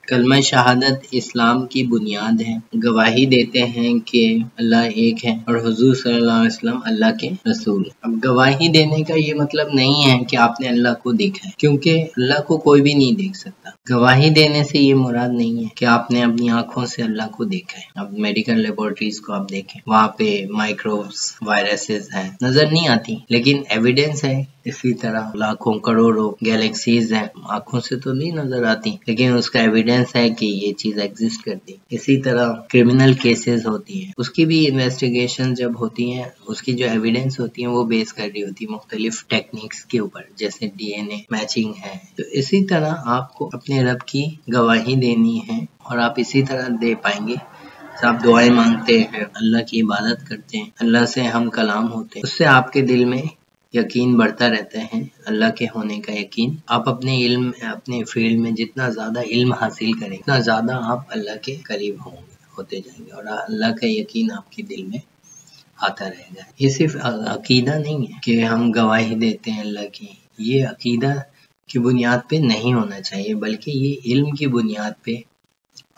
کلمہ شہادت اسلام کی بنیاد ہے۔ گواہی دیتے ہیں کہ اللہ ایک ہے اور حضور صلی اللہ علیہ وسلم اللہ کے رسول ہیں۔ اب گواہی دینے کا یہ مطلب نہیں ہے کہ آپ نے اللہ کو دیکھا ہے، کیونکہ اللہ کو کوئی بھی نہیں دیکھ سکتا۔ گواہی دینے سے یہ مراد نہیں ہے کہ آپ نے اپنی آنکھوں سے اللہ کو دیکھا ہے۔ اب میڈیکل لیبورٹریز کو آپ دیکھیں، وہاں پہ مائکروبس، وائرسز ہیں، نظر نہیں آتی لیکن ایویڈنس ہے۔ اسی طرح لاکھوں کروڑوں گیلیکسیز ہیں، آنکھوں سے تو نہیں نظر آتی لیکن اس کا ایویڈنس ہے کہ یہ چیز ایگزسٹ کرتی۔ اسی طرح کرمنل کیسز ہوتی ہیں، اس کی بھی انویسٹیگیشن جب ہوتی ہیں، اس کی جو ایویڈنس ہوتی ہیں وہ بیس کر رہی ہوتی ہے مختلف ٹیکنیکس کے اوپر، جیسے ڈی این اے میچنگ ہے۔ تو اسی طرح آپ کو اپنے رب کی گواہی دینی ہے اور آپ اسی طرح دے پائیں گے۔ آپ دعائیں مانگتے ہیں، اللہ کی عبادت کرتے ہیں، اللہ سے ہم کلام ہوتے ہیں، اس سے آپ کے دل میں یقین بڑھتا رہتا ہے، اللہ کے ہونے کا یقین۔ آپ اپنے علم، اپنے فیلڈ میں جتنا زیادہ علم حاصل کریں اتنا زیادہ آپ اللہ کے قریب ہوتے جائیں گے اور اللہ کا یقین آپ کے دل میں آتا رہے گا۔ یہ صرف عقیدہ نہیں ہے کہ ہم گواہی دیتے ہیں اللہ کی، یہ عقیدہ کی بنیاد پہ نہیں ہونا چاہیے بلکہ یہ علم کی بنیاد پہ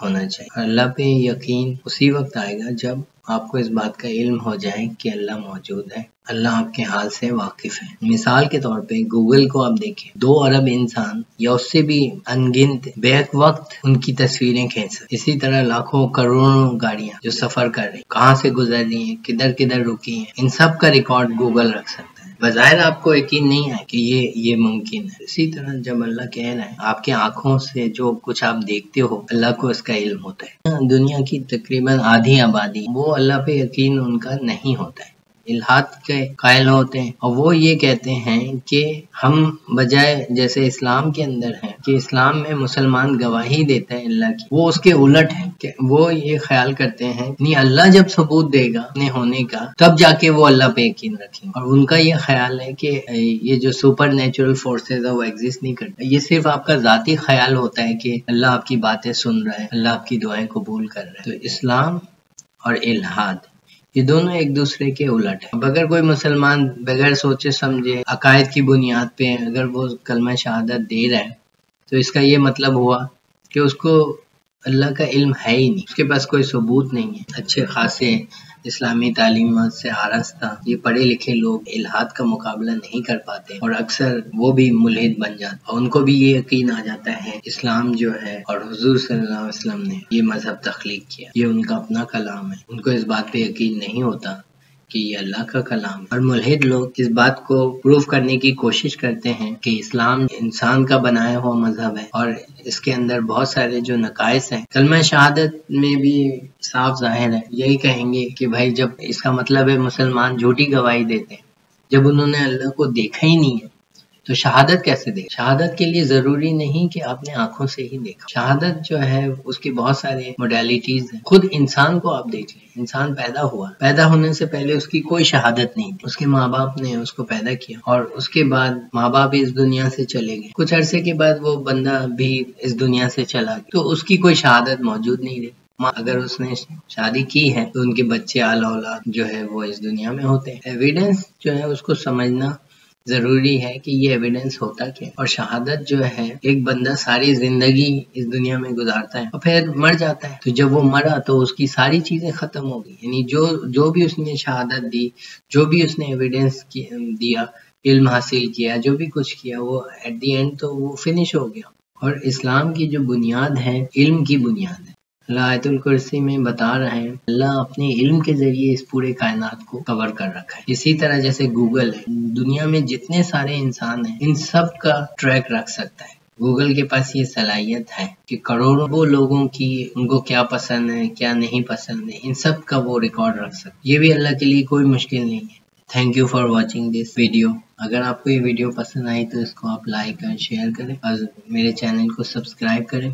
ہونا چاہیے۔ اللہ پہ یقین اسی وقت آئے گا جب آپ کو اس بات کا علم ہو جائے کہ اللہ موجود ہے، اللہ آپ کے حال سے واقف ہے۔ مثال کے طور پہ گوگل کو آپ دیکھیں، 2 ارب انسان یا اس سے بھی انگنت بیک وقت ان کی تصویریں کھینچ سکتے۔ اسی طرح لاکھوں کروڑوں گاڑیاں جو سفر کر رہی ہیں، کہاں سے گزر رہی ہیں، کدھر کدھر رکی ہیں، ان سب کا ریکارڈ گوگل رکھ سکتا ہے۔ بظاہر آپ کو یقین نہیں ہے کہ یہ ممکن ہے۔ اسی طرح جب اللہ کہہ رہا ہے آپ کے آنکھوں سے جو کچھ آپ دیکھتے ہو اللہ کو اس کا علم ہوتا ہے۔ دنیا کی تقریباً آدھی آبادی وہ اللہ پہ یقین ان کا نہیں ہوتا ہے، الہاد کے قائل ہوتے ہیں اور وہ یہ کہتے ہیں کہ ہم بجائے جیسے اسلام کے اندر ہے کہ اسلام میں مسلمان گواہی دیتا ہے اللہ کی، وہ اس کے الٹ ہے کہ وہ یہ خیال کرتے ہیں نہیں، اللہ جب ثبوت دے گا اپنے ہونے کا تب جا کے وہ اللہ پہ یقین رکھیں گے۔ اور ان کا یہ خیال ہے کہ یہ جو سپر نیچرل فورسز ہے وہ ایگزسٹ نہیں کرتا، یہ صرف آپ کا ذاتی خیال ہوتا ہے کہ اللہ آپ کی باتیں سن رہا ہے، اللہ آپ کی دعائیں قبول کر رہا ہے۔ تو اسلام اور الہاد یہ دونوں ایک دوسرے کے الٹ ہیں۔ اب اگر کوئی مسلمان بغیر سوچے سمجھے عقائد کی بنیاد پہ اگر وہ کلمہ شہادت دے رہا ہے تو اس کا یہ مطلب ہوا کہ اس کو اللہ کا علم ہے ہی نہیں، اس کے پاس کوئی ثبوت نہیں ہے۔ اچھے خاصے اسلامی تعلیمات سے آراستہ یہ پڑھے لکھے لوگ الہاد کا مقابلہ نہیں کر پاتے اور اکثر وہ بھی ملحد بن جاتے اور ان کو بھی یہ یقین آ جاتا ہے اسلام جو ہے اور حضور صلی اللہ علیہ وسلم نے یہ مذہب تخلیق کیا، یہ ان کا اپنا کلام ہے۔ ان کو اس بات پہ یقین نہیں ہوتا کہ یہ اللہ کا کلام ہے۔ اور ملحد لوگ اس بات کو پروف کرنے کی کوشش کرتے ہیں کہ اسلام انسان کا بنایا ہوا مذہب ہے اور اس کے اندر بہت سارے جو نقائص ہیں کلمہ شہادت میں بھی صاف ظاہر ہے۔ یہی کہیں گے کہ بھائی جب اس کا مطلب ہے مسلمان جھوٹی گواہی دیتے ہیں، جب انہوں نے اللہ کو دیکھا ہی نہیں ہے تو شہادت کیسے دے؟ شہادت کے لیے ضروری نہیں کہ آپ نے آنکھوں سے ہی دیکھا، شہادت جو ہے اس کی بہت سارے موڈیلٹیز ہیں۔ خود انسان کو آپ دیکھ لیں، انسان پیدا ہوا، پیدا ہونے سے پہلے اس کی کوئی شہادت نہیں تھی، اس کے ماں باپ نے اس کو پیدا کیا اور اس کے بعد ماں باپ اس دنیا سے چلے گئے، کچھ عرصے کے بعد وہ بندہ بھی اس دنیا سے چلا گیا تو اس کی کوئی شہادت موجود نہیں رہی۔ اگر اس نے شادی کی ہے تو ان کے بچے آل اولاد جو ہے وہ اس دنیا میں ہوتے ہیں۔ ایویڈنس جو ہے اس کو سمجھنا ضروری ہے کہ یہ ایویڈنس ہوتا کیا ہے۔ اور شہادت جو ہے ایک بندہ ساری زندگی اس دنیا میں گزارتا ہے اور پھر مر جاتا ہے، تو جب وہ مرا تو اس کی ساری چیزیں ختم ہو گئی، یعنی جو بھی اس نے شہادت دی، جو بھی اس نے ایویڈنس دیا، علم حاصل کیا، جو بھی کچھ کیا، وہ ایٹ دی اینڈ تو وہ فنش ہو گیا۔ اور اسلام کی جو بنیاد ہے علم کی بنیاد ہے۔ اللہ آیت الکرسی میں بتا رہے ہیں اللہ اپنے علم کے ذریعے اس پورے کائنات کو کور کر رکھا ہے۔ اسی طرح جیسے گوگل ہے، دنیا میں جتنے سارے انسان ہیں ان سب کا ٹریک رکھ سکتا ہے۔ گوگل کے پاس یہ صلاحیت ہے کہ کروڑوں لوگوں کی ان کو کیا پسند ہے کیا نہیں پسند ہے ان سب کا وہ ریکارڈ رکھ سکتا ہے۔ یہ بھی اللہ کے لیے کوئی مشکل نہیں ہے۔ Thank you for watching this video. اگر آپ کو یہ ویڈیو پسند آئی تو اس کو آپ لائک اور شیئر کریں اور میرے چینل کو سبسکرائب کریں۔